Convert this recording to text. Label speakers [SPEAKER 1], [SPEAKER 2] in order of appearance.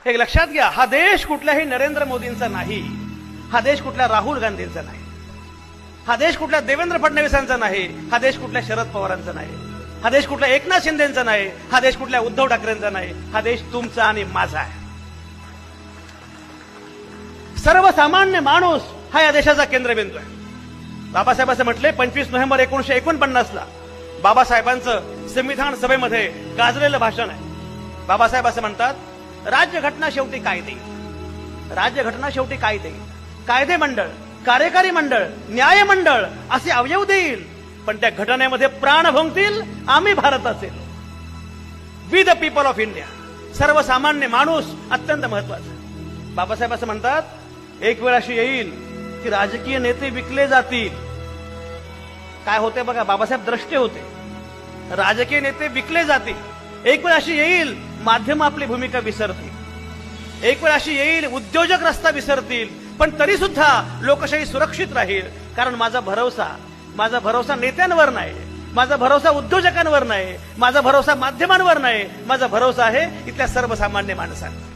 [SPEAKER 1] हे लक्षात घ्या, हा देश कुठल्याही नरेंद्र मोदींचा नाही, हा देश कुठल्या राहुल गांधींचा नाही, हा देश कुठल्या देवेंद्र फडणवीसांचा नाही, हा देश कुठल्या शरद पवारांचा नाही, हा देश कुठल्या एकनाथ शिंदेचा नाही, हा देश कुठल्या उद्धव ठाकरेंचा नाही, हा देश तुमचा आणि माझा आहे. सर्वसामान्य माणूस हा या देशाचा केंद्रबिंदू आहे. बाबासाहेब असं म्हटले 25 नोव्हेंबर 1949 ला बाबासाहेबांचं संविधान सभेमध्ये गाजलेलं भाषण आहे. बाबासाहेब असं म्हणतात, राज्यघटना शेवटी कायदे, राज्यघटना शेवटी कायदे, कायदे मंडळ, कार्यकारी मंडळ, न्याय मंडळ असे अवयव देईल, पण त्या घटनेमध्ये प्राण भोगतील आम्ही भारताचे, we the people of India. सर्वसामान्य माणूस अत्यंत महत्वाचा. बाबासाहेब असं म्हणतात, एक वेळ अशी येईल की राजकीय नेते विकले जातील. काय होते बघा, बाबासाहेब द्रष्टे होते. राजकीय नेते विकले जातील. एक वेळ अशी येईल माध्यम आपली भूमिका विसरतील. एक वेळ अशी येईल उद्योजक रस्ता विसरतील, पण तरी सुद्धा लोकशाही सुरक्षित राहील. कारण माझा भरोसा नेत्यांवर नाही, माझा भरोसा उद्योजकांवर नाही, माझा भरोसा माध्यमांवर नाही, माझा भरोसा आहे इथल्या सर्वसामान्य माणसांवर.